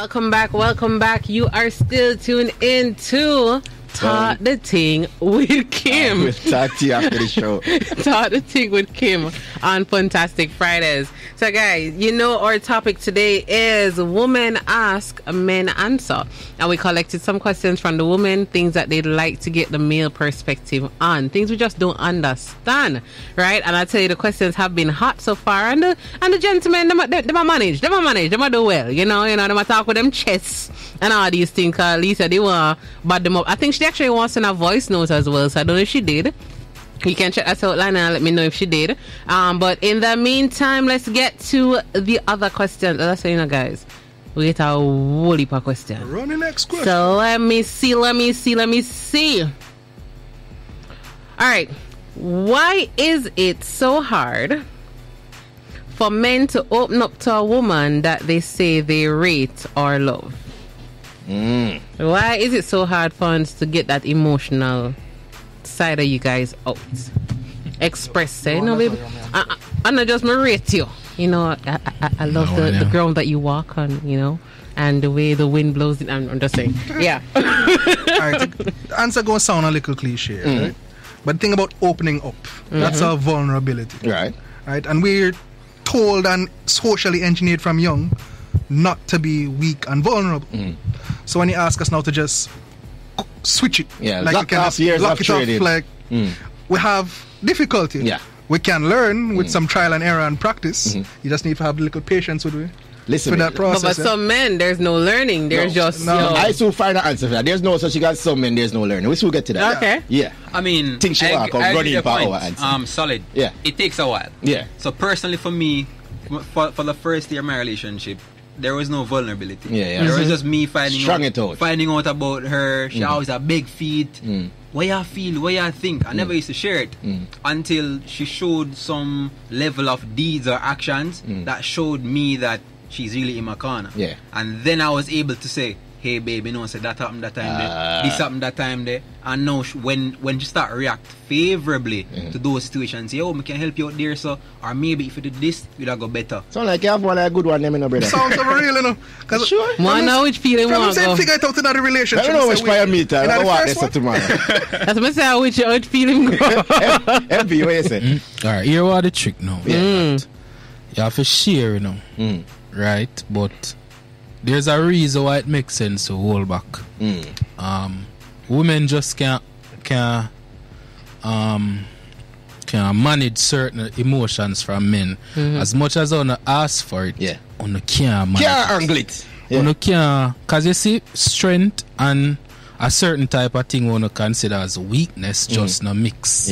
Welcome back. You are still tuned in to Talk the Ting with Kim. We'll talk to you after the show. Talk the Ting with Kim on Funtastic Fridays. So guys, you know our topic today is Women Ask, Men Answer. And we collected some questions from the women, things that they'd like to get the male perspective on, things we just don't understand, right? And I tell you, the questions have been hot so far, and the gentlemen, they manage, they do well, you know, they talk with them chests and all these things, because Lisa, they want to bad them up. I think she actually wants in a voice note as well, so I don't know if she did. You can check us outline and let me know if she did. But in the meantime, let's get to the other questions. That's you know, guys. We get a whole heap of questions. Run the next question. So let me see. All right. Why is it so hard for men to open up to a woman that they say they rate or love? Why is it so hard for us to get that emotional side of you guys out? Express it, you know, baby. I not just rate you. You know, I love the ground that you walk on, you know, and the way the wind blows it. I'm just saying. Yeah. All right, the answer going to sound a little cliche, right? But the thing about opening up, that's a vulnerability. Right. Right? And we're told and socially engineered from young not to be weak and vulnerable. So when you ask us now to just switch it, like lock off years lock of it trading. off, like we have difficulty. Yeah. We can learn with some trial and error and practice. You just need to have a little patience with that process. But some men, there's no learning. There's just I still find the answer for that. There's no such thing as some men. There's no learning. We still get to that. Okay. Yeah. I mean, I agree with the point. Solid. Yeah. It takes a while. Yeah. So personally, for me, for the first year of my relationship, there was no vulnerability. There was just me finding out about her. She always had big feet. What you feel, what you think. I never used to share it until she showed some level of deeds or actions that showed me that she's really in my corner. Yeah. And then I was able to say, hey babe, you know, so that happened that time there, this happened that time there. And now when you start react favorably to those situations, say, oh, we can help you out there, so, or maybe if you did this, you'll go better. Sound like you have one a good one, them, brother. Sounds so real, you know. Sure. Man, now which feeling want to go? Figure it out in the relationship. I don't know which fire meter. I don't want this tomorrow. That's what I say, which feeling go? MP, what you say? Alright, here what the trick now. You have to share, you know. Right? But there's a reason why it makes sense to hold back. Women just can't manage certain emotions from men. As much as I ask for it, on can't manage. Can't angle it. On can't, cause you see, strength and a certain type of thing one consider as weakness just no mix.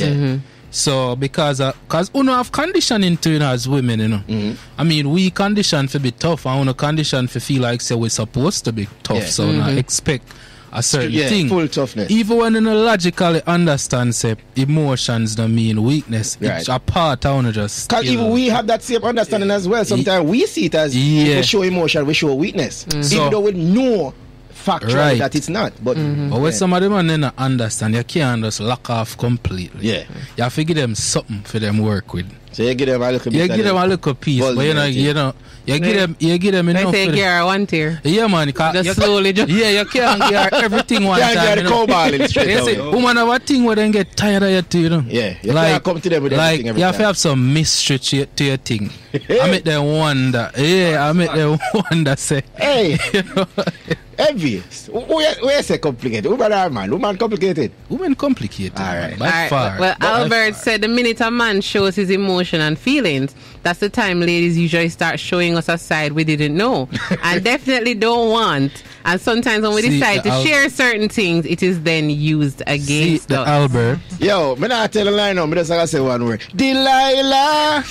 So because uno have conditioning to, you know, as women, you know. I mean, we condition to be tough, and uno condition to feel like say we're supposed to be tough. So uno expect a certain thing. Full toughness. Even when you logically understand say emotions don't mean weakness, it's a part of uno just. Because even we have that same understanding as well. Sometimes we see it as if we show emotion, we show weakness. Even though we know factually that it's not. But when some of them and then understand, you can't just lock off completely. Yeah. You have to give them something for them work with. So you give them a little bit. You give them a little piece, but you know, you give them enough. I say give her one tier. Yeah, man. Just slowly. You can't give her everything one time. You can't get the cowball straight away. Woman have a thing where they get tired of your thing, you know. Yeah. You can't come to them with everything every you have to have some mystery to your thing. I make them wonder. Yeah, I make them wonder. Say, hey. You know? Envious. Where say complicated? Woman complicated. Women complicated. All right. By far. Well, Albert said the minute a man shows his emotion and feelings, that's the time ladies usually start showing us a side we didn't know and definitely don't want. And sometimes when we decide to share certain things, it is then used against us. Albert. Yo, me not tell a lie now. Me just gotta say one word. Delilah.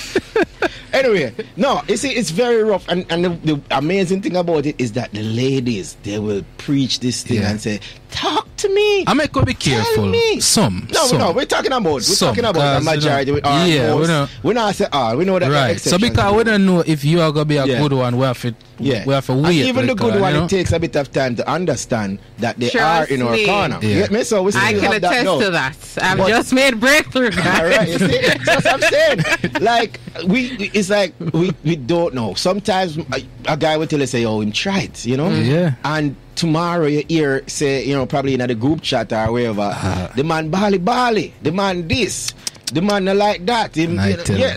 Anyway, no, you see, it's very rough. And the amazing thing about it is that the ladies, they will preach this thing and say, talk to me. I make be careful. Some. No, we're talking about the majority. We're not saying all. We know that. Right. So because we don't know if you are gonna be a good one, we have to wait. And even the good one, it takes a bit of time to understand that they are in our corner. Yeah. So I can attest to that. I've just made breakthrough. All right, you see, that's what I'm saying. Like it's like we don't know. Sometimes a guy will tell us, say, "Oh, him try it," you know. Yeah. And tomorrow you hear say, you know, probably in the group chat or wherever, the man bali, the man this, the man like that.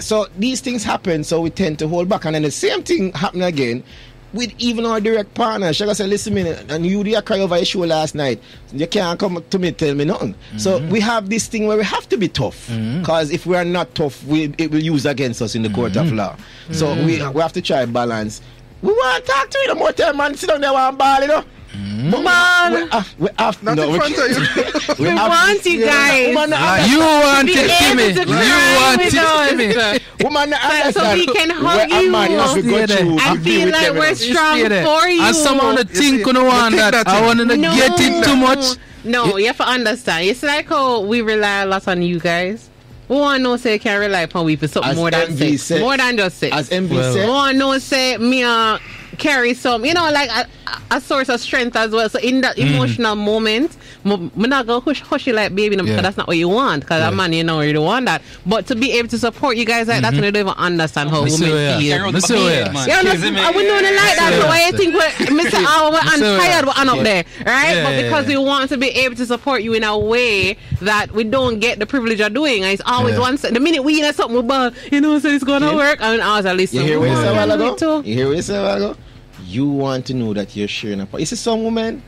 So these things happen, so we tend to hold back, and then the same thing happen again with even our direct partners. Shall I say, listen a minute, and you did cry over a show last night, you can't come to me tell me nothing. So we have this thing where we have to be tough, because if we are not tough, it will use against us in the court of law. So we have to try balance. We want to talk to you the more time, man. Sit down there and ball, you know. Man, we have to. No, we want you guys. You want it, Kimmie. You want it, Kimmie. So we can hug you and feel like we're strong for you. As someone to think on want that, I want to get it too much. No, you have to understand. It's like how we rely a lot on you guys. We want to know say can rely upon we for something more than sex. More than just sex. As MV said. We want to know say me carry some, you know, like a source of strength as well. So in that emotional moment, I'm not going to hush you like baby, because that's not what you want. Because a man, you know, you don't want that. But to be able to support you guys like that, when you don't even understand how women feel. I wouldn't like that. So why you think Mr. I'm tired, we're up there, right? But because we want to be able to support you in a way that we don't get the privilege of doing. And it's always one the minute we hear something about, you know, so it's going to work. And I was like, listen. You hear what you said a while ago? You want to know that you're sharing a part. You see some women,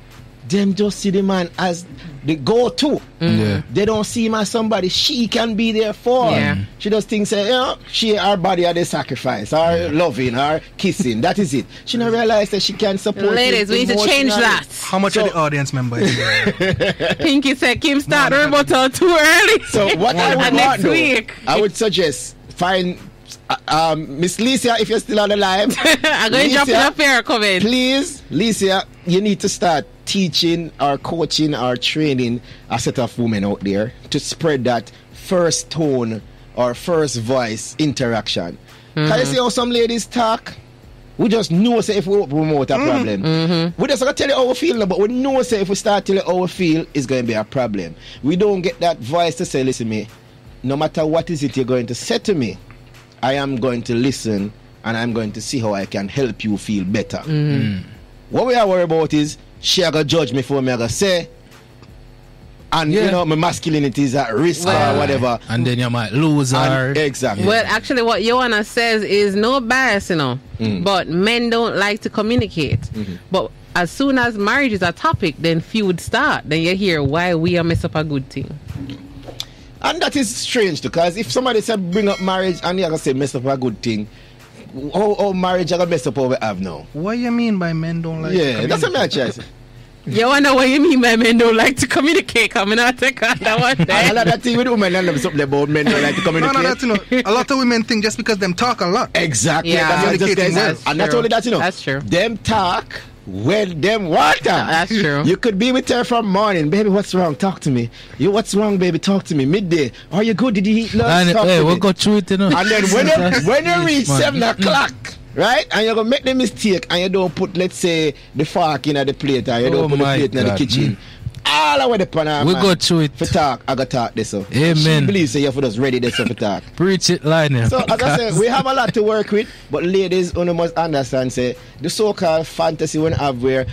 them just see the man as the go-to. They don't see him as somebody she can be there for. She just thinks, you know, her body are the sacrifice, her loving, her kissing. That is it. She don't realize that she can support. Ladies, we need to change that. How much are the audience members? Pinky said Kim start her rebuttal too early. So what I would want though, I would suggest find Miss Licia, if you're still on the line, I'm going to drop in a fair comment. Please, Licia, you need to start teaching or coaching or training a set of women out there to spread that first tone or first voice interaction. Can you see how some ladies talk? We just know say if we promote a problem. We just going to tell you how we feel, but we know say if we start telling you how we feel, it's going to be a problem. We don't get that voice to say, listen me, no matter what is it you're going to say to me, I am going to listen and I'm going to see how I can help you feel better. What we are worried about is she are going to judge me for me, I going to say, and you know, my masculinity is at risk or whatever. And then you might lose her. Exactly. Well, actually, what Joanna says is no bias, you know, but men don't like to communicate. But as soon as marriage is a topic, then feud start. Then you hear why we are mess up a good thing. And that is strange because if somebody said bring up marriage and you're going to say mess up a good thing, how marriage are going to mess up what we have now? What you mean by men don't like to communicate? That's what I'm trying to say. You wonder what you mean by men don't like to communicate? Coming out take on that one. I like that thing with women and something about men don't like to communicate. No, that's, you know, a lot of women think just because them talk a lot. Exactly. Yeah, that's and not only that, you know. That's true. Them talk when them water. That's true. You could be with her from morning. Baby, what's wrong? Talk to me. What's wrong, baby? Talk to me. Midday. Are you good? Did you eat lunch? We'll go through it, you know. And then when you reach 7 o'clock, right, and you're going to make the mistake and you don't put, let's say, the fork in the plate or you don't put the plate in the kitchen. All the way the pan. We go through it. For talk, I got talk this up. Amen. She believes that you have to just ready this up for talk. Preach it, Lionel. So as I said, we have a lot to work with, but ladies, you must understand, say, the so-called fantasy we have where,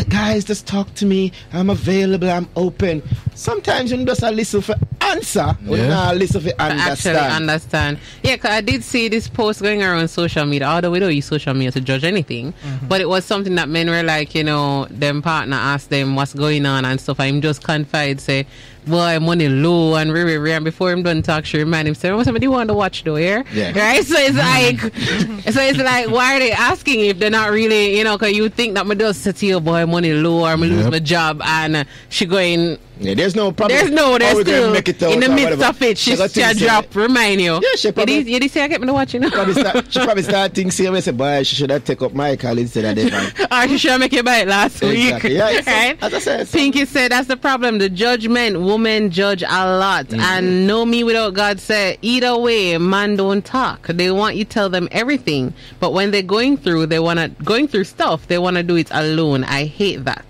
guys, just talk to me, I'm available, I'm open. Sometimes you just listen for answer, or not listen for understand. Actually understand. Yeah, because I did see this post going around social media, although we don't use social media to judge anything, but it was something that men were like, you know, them partner asked them what's going on and stuff, and him just confide, say, boy, money low and and before him done talk, she remind him, say, oh, somebody want to watch though, yeah? Right? So it's like, why are they asking if they're not really, because you think that my does say to you, boy, money low or I lose my job and she going... Yeah, there's no problem. There's still make it in the midst of it. She drop, remind you. Yeah, she probably... You did say I get me to watch, She probably start thinking, see, I say, boy, she should have taken up my call instead of that. Or she should have make you buy it last week. Yeah, right? As I said. Pinky said that's the problem. The judgment, women judge a lot. And know me without God said, either way, man don't talk. They want you to tell them everything. But when they're going through stuff, they want to do it alone. I hate that.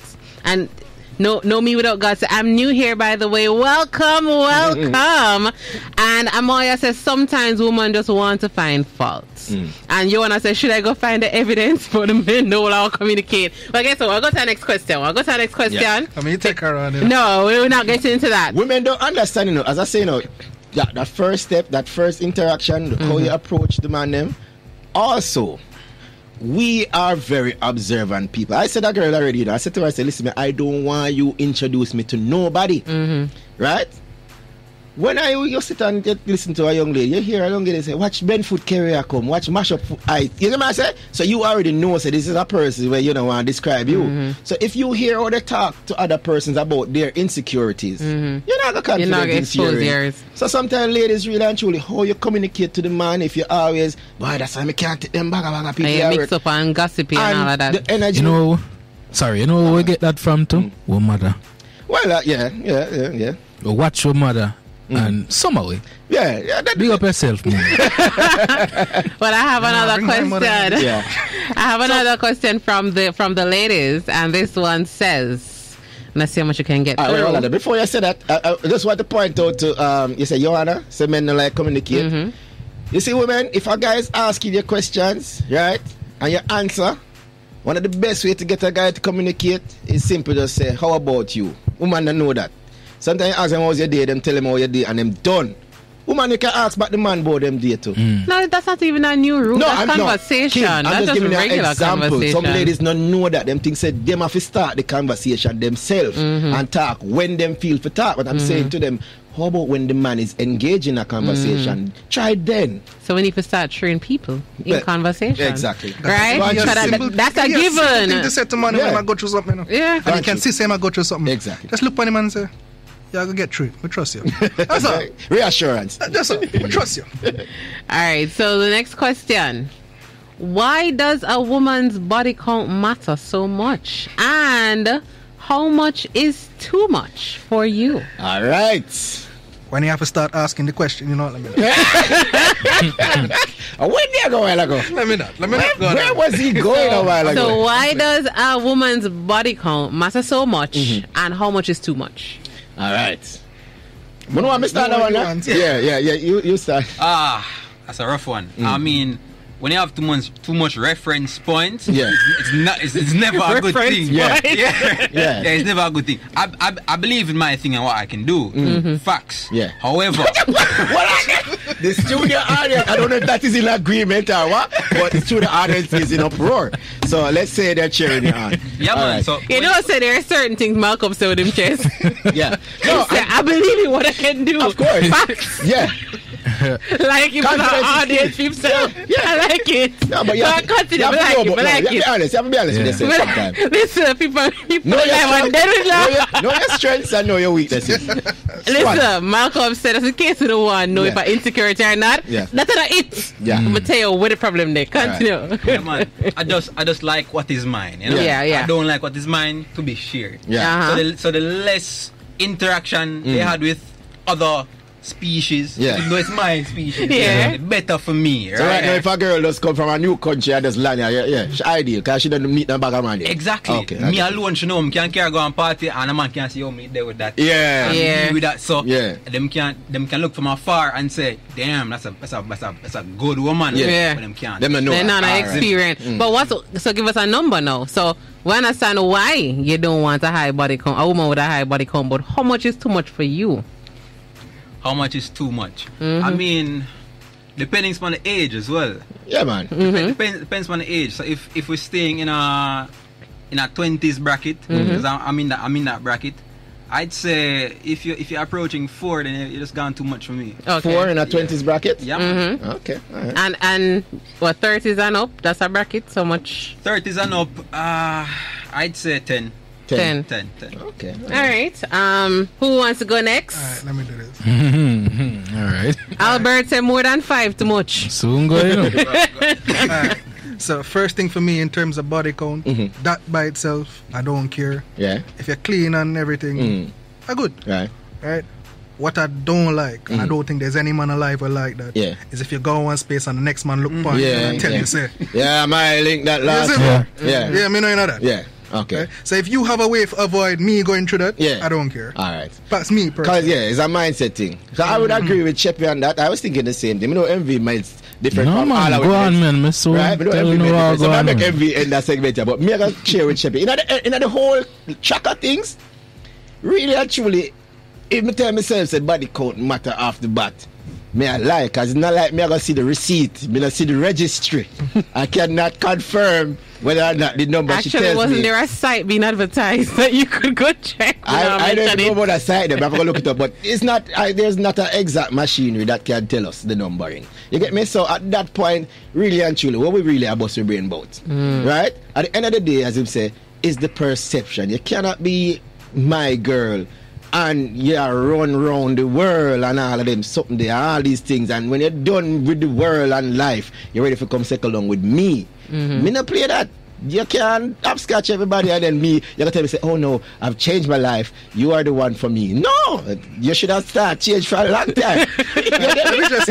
And no me without God say, I'm new here, by the way. Welcome. And Amoya says sometimes women just want to find faults. And Joanna says, should I go find the evidence for the men? No, I'll communicate. But guess what? I'll go to the next question. Yeah. I mean, you take her on. No, we're not getting into that. Women don't understand, as I say, that first step, that first interaction, how you approach the man them. Also, we are very observant people. I said that girl already. I said to her, listen, I don't want you introduce me to nobody. Right? When you sit and listen to a young lady, you hear a young lady say, watch Ben Foot Carrier come, watch Mash Up I. You know what I say? So you already know, this is a person where you don't want to describe you. So if you hear how they talk to other persons about their insecurities, you're not going to expose yours. So sometimes ladies really and truly, how you communicate to the man if you always, boy, that's why I can't take them back people. And you mix up and gossipy and all of that. The energy. Where we get that from too? Our mother. Well, yeah. Watch your mother. And somehow, big up yourself, man. Well, I have another question. I have another question from the ladies, and this one says, let's see how much you can get. Before you say that, I just want to point out to you say Joanna, say men don't like communicate. You see, women, if a guy is asking you questions, right, and you answer, one of the best way to get a guy to communicate is simply just say, how about you? Women don't know that. Sometimes you ask them how's your day, them tell them how your day, and them done. Woman, you can ask about the man about them day too. No, that's not even a new rule. That's conversation. That's just regular example. Conversation. Some ladies don't know that. Them things said them have to start the conversation themselves and talk when them feel for talk. But I'm saying to them, how about when the man is engaged in a conversation? Try it then. So we need to start training people in conversation. Exactly. Right? That's a given. Thing to say to man when I go through something. Yeah. And you can see him I go through something. Exactly. Just look on him and say, yeah, go get through it. We trust you. That's all. Reassurance. That's all. We trust you. All right. So the next question. Why does a woman's body count matter so much? And how much is too much for you? All right. When you have to start asking the question, you know what I mean? When did you go a while ago? Let me not. Where was he going a while ago? So why does a woman's body count matter so much? And how much is too much? All right. You know what I start that one? Yeah. You start. That's a rough one. I mean, when you have too much reference points, it's never a good thing. It's never a good thing. I believe in my thing and what I can do. Facts. Yeah. However, the studio audience, I don't know if that is in agreement or what, but the studio audience is in uproar. So let's say they're cheering you on. Yeah, man. Right. So so there are certain things Malcolm said with him chest. Yeah. No, I believe in what I can do. Of course. Facts. Yeah. Like it for the audience himself. Yeah. I like it. No, but you have to be honest. You have to be honest with yourself sometimes. Listen, people know your strengths and know your weaknesses. Listen, Malcolm said that's in case you don't want to know if I'm insecure or not. That's not it. Yeah. I'm gonna tell you what the problem there. Continue. Right. Yeah, man. I just like what is mine. You know? I don't like what is mine to be shared. Yeah. So the less interaction they had with other species, even though it's my species, better for me. Right? So right now, if a girl does come from a new country and just land here, she's ideal because she doesn't meet no bag of man there. Exactly. Okay. Me alone, she know I can carry go and party and a man can see how me there with that. Yeah. With that. So them can look from afar and say, damn, that's a good woman. Yeah. But them can't. Them know. They're not experience. But so give us a number now. So we understand why you don't want a high body count, a woman with a high body count, but how much is too much for you? How much is too much? I mean, depending on the age as well. Yeah, man. Depends on the age. So if we're staying in a 20s bracket, because I'm in that bracket, I'd say if you're approaching 4, then you just gone too much for me. Okay. 4 in a 20s bracket? Yeah. Mm-hmm. Okay. All right. And what, 30s and up? That's a bracket? So much? 30s and up, I'd say 10. 10. Okay. All right. Who wants to go next? All right, let me do this. All right. Albert said more than 5 too much. Soon go, you know. All right. So first thing for me in terms of body count, that by itself, I don't care. Yeah. If you're clean and everything, I'm good. Right. Right. What I don't like, and I don't think there's any man alive who like that, is if you go one space and the next man look upon you and tell you, say, yeah, my link that last. Yeah, me know you know that. Yeah. Okay. Right? So if you have a way to avoid me going through that, I don't care. All right. That's me personally. Because it's a mindset thing. So I would agree with Sheppy on that. I was thinking the same thing. You know, envy might different no, from man, all our go on, man. Me so right? But tell envy no different. So I on, make man. envy in that segment here. But me I gotta share with Sheppy. In the whole track of things, really actually, if me tell myself say body count matter off the bat, me I lie, because it's not like me I gotta see the receipt, me I see the registry. I cannot confirm whether or not the number she tells me. Actually, wasn't there a site being advertised that you could go check? I don't know about that site there, but I'm going to look it up. But it's not. There's not an exact machinery that can tell us the numbering. You get me? So at that point, really and truly, what we really are bust your brain about, right? At the end of the day, as him say, is the perception. You cannot be my girl and you run around the world and all of them, something there, all these things. And when you're done with the world and life, you're ready to come settle along with me. Me not play that. You can't upscotch everybody and then me, you're going to tell me, say, oh no, I've changed my life. You are the one for me. No, you should have started change for a long time. let me just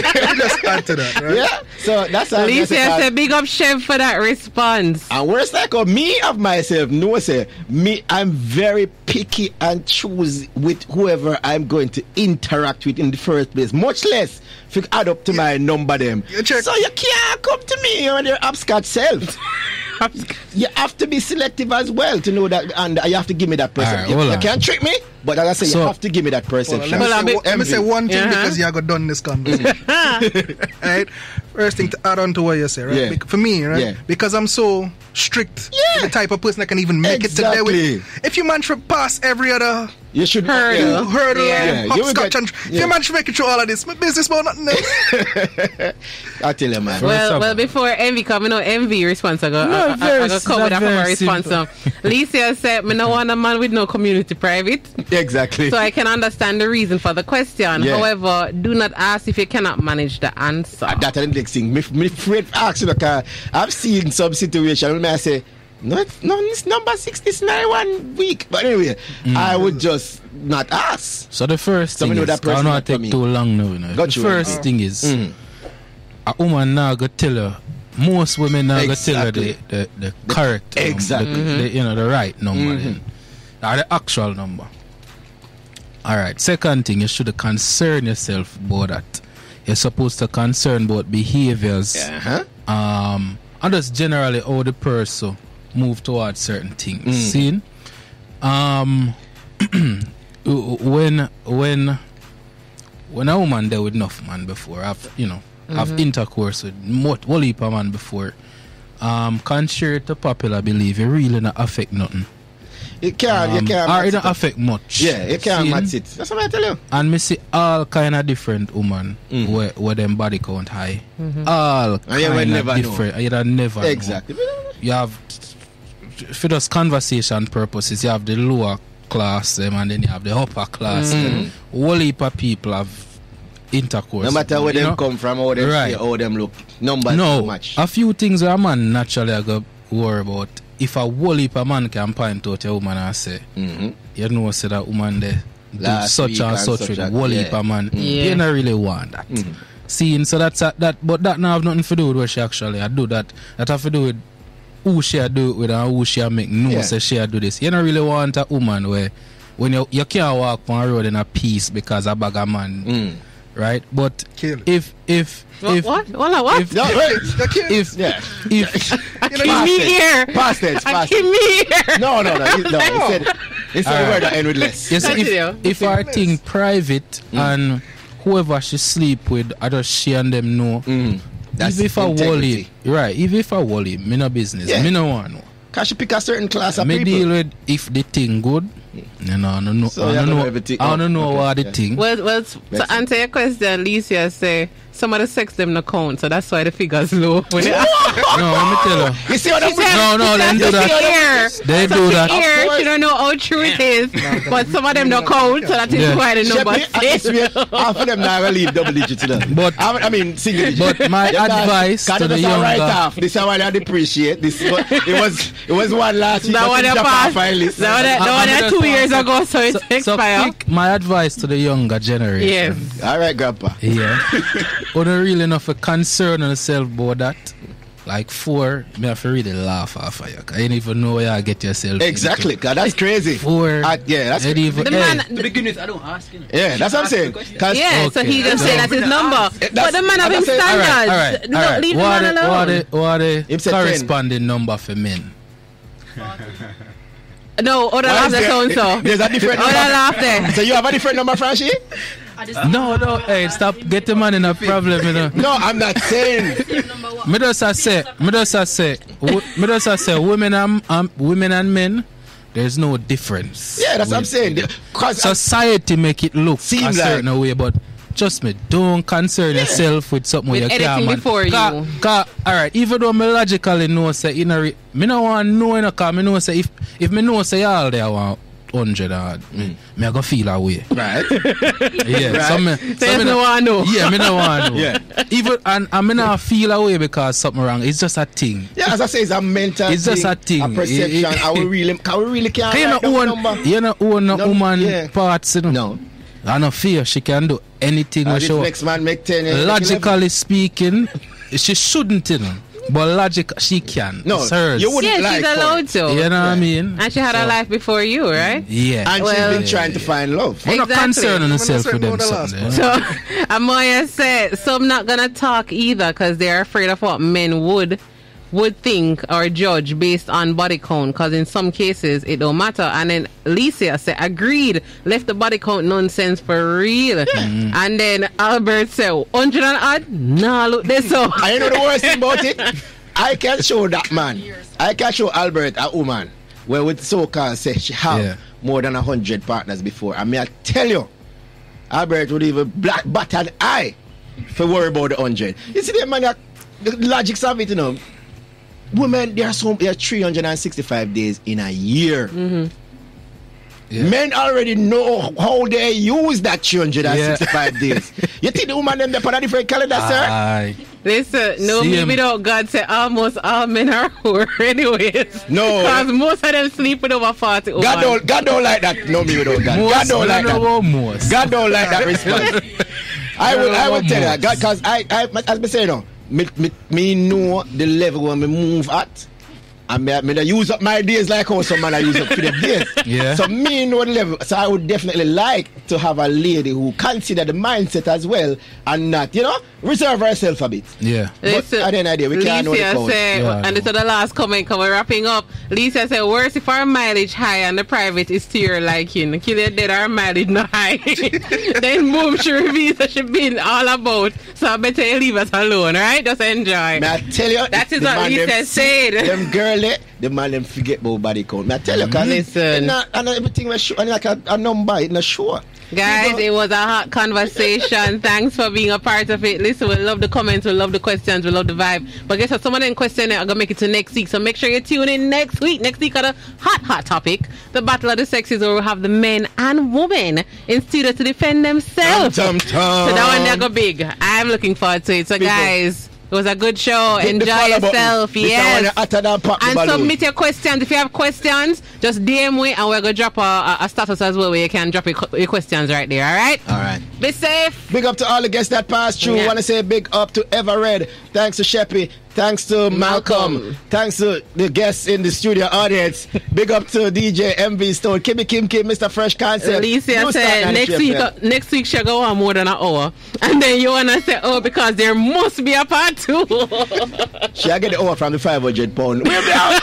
add to that, right? Yeah, so that's how Lisa said, big up Chef for that response. And worse like me of myself, no say, me, I'm very picky and choose with whoever I'm going to interact with in the first place. Much less if you add up to my number them. So you can't come to me on your upscotch self. You have to be selective as well to know that, and you have to give me that perception. Right, you can't trick me, but as I say, you have to give me that perception. Let me say one thing because you got done this conversation. Right? First thing to add on to what you say, right? For me, right? Because I'm so strict, the type of person that can even make it to there with. If you manage to pass every other you should hurdle, hopscotch, and if you manage to make it through all of this, my business about nothing else. I tell you, man. Well, before Envy come, Envy response. I go cover that for my response. Lisa said, "Me no want a man with no community private." Exactly. So I can understand the reason for the question. However, do not ask if you cannot manage the answer. That's the next thing. Me afraid to ask you because I've seen some situation where I say, no, it's number 6, it's 91 week. But anyway, I would just not ask. So the first thing is, I not take too long now. You know. The first thing is, a woman now go tell her, most women now go tell her the correct exactly. The right number, or the actual number. All right. Second thing, you should concern yourself about that. You're supposed to concern about behaviors. And just generally how the person move towards certain things. See? When a woman there with enough man before, have intercourse with whole heap of man before, contrary to popular belief, it really not affect nothing. It can't. Or it don't affect much. Yeah, it can't match it. That's what I tell you. And me see all kind of different women where them body count high. All kind of different. You never know. Exactly. You have, for those conversation purposes, you have the lower class and then you have the upper class. Whole heap of people have intercourse. No matter where them come from, how them feel, how them look. Numbers too much. A few things where a man naturally go worry about. If a whole heap of man can point out a woman and say, you know, say that woman there do such and such with a whole heap of man, you don't really want that. Seeing, so that's that, but that now have nothing to do with what she actually do that. That have to do with who she do it with and who she make know say she do this. You don't really want a woman where when you can't walk on a road in a peace because a bag of man. Right, but if what? No, if Kimmie here. Past tense. Kimmie here. No. Instead of word that end with less. Yes, if our thing private and whoever she sleep with, I just she and them know. That's if I wally, right? If I wally, me no business. Me no want no. Cause she pick a certain class of me people. deal with if the thing good. You know, I don't know. So I don't know. everything. I don't know Okay, what the yeah. thing. Well, to answer your question, Alicia say some of the sex them no count, so that's why the figure's low. When No, let me tell you. You see what I'm saying? No, they do that. They do that. Here, she don't know how true it is, but some of them no count, so that is Yeah. why the number I swear, half of them now will leave double digits. But I mean single digits. But my advice to the younger, right off. This is why I appreciate this. It was one last week. That one passed. That one 2 years ago, so it's expired. quick, my advice to the younger generation. Yes. All right, Grandpa. Yeah. You don't really enough a concern yourself about that. Like 4, me have to really laugh off of you. I didn't even know where you get yourself. Exactly, cause that's crazy. 4. Yeah, that's crazy. The man, To begin with, I don't ask you. Yeah, that's what I'm saying. yeah, so he just say that's his number. But the man have him All right, standards. No, leave the man alone. What Him the say corresponding number for men? No, other laugh the so. There's a different Other number. laugh there. So you have a different number, Franchi? No, hey, stop. Get the man in a problem, you know. No, I'm not saying. Me just say, women and men, there's no difference. Yeah, that's what I'm saying. Cause Society make it look Seem a certain like- way, but trust me, don't concern yourself with something With you can't anything man. before you. Alright, even though me logically know say me no want know, you know, cause me know say if me know say all there want 100 hard, me I go feel away. right. Yeah, Right. so me no one know. Yeah, me no want know. Yeah. Even and me not feel away because something wrong. It's just a thing. Yeah, as I say, it's a mental It's just a thing. a perception. We really can't You write down the number. know own a No, woman yeah. parts, you know. No. I no fear she can do anything And we this show. next man make 10. make 11. Logically speaking, she shouldn't, you know. But logic, she can. No, It's hers. you wouldn't Yeah, like she's for allowed it. to. You know what I mean? And she had a life before you, right? Yeah. And Well- she's been trying to find love. I'm not Exactly. concerning herself I'm with not them saying no something. the yeah. So Amaya said some not gonna talk either because they're afraid of what men would think or judge based on body count, because in some cases it don't matter. And then Alicia said agreed, left the body count nonsense for real. And then Albert said 100 and odd, nah, look this up. I know the worst thing about it. I can show that man. I can show Albert a woman where with so-called say she have more than 100 partners before. I mean, I tell you, Albert would even black bat an eye for worry about the 100. You see the man, the logic of it, you know. Women, there are 365 days in a year. Yeah. Men already know how they use that 365 days. You think the woman them they put a different calendar, sir? Aye. Listen, no, me without God say almost all men are poor anyways. No. Because most of them sleep with over 40 women. God don't like that. No, me without God. God don't like that. Most. God don't like that response. I will tell you, God, because I as me say, no, me know the level when me move at. And me use up my days like how some man I use up for the days. Yeah. So me know the level. So I would definitely like to have a lady who consider the mindset as well and not, reserve herself a bit. Yeah. Listen, But at the end of the day, we can't know the code. And this is the last comment, because we're wrapping up. Lisa said, worse if our mileage high and the private is to your liking. Kill it dead, our mileage not high. Then boom, she reveals that she been all about. So I better you leave us alone, right? Just enjoy. May I tell you, that is what Lisa said. Them girly, the man them forget about body count. May I tell you, because Listen. and everything was sure, and like a number, it's not sure. Guys, it was a hot conversation. Thanks for being a part of it. Listen, we love the comments, we love the questions, we love the vibe. But guess what? Some of them questions are going to make it to next week. So make sure you tune in next week. Next week on a hot topic. The Battle of the Sexes, where we'll have the men and women in studio to defend themselves. So that one, they go big. I'm looking forward to it. So guys, it was a good show. Enjoy yourself. Yes. And submit your questions. If you have questions, just DM me and we're going to drop a status as well where you can drop your questions right there. All right? All right. Be safe. Big up to all the guests that passed through. Yeah. Want to say big up to Everred. Thanks to Sheppy. Thanks to Malcolm. Thanks to the guests in the studio audience. Big up to DJ MV Stone, Kimmie, Mr. Fresh Concept. Alicia said next week she'll go on more than an hour. And then you want to say, because there must be a part 2. She'll get the hour from the 500 pound. We'll be out.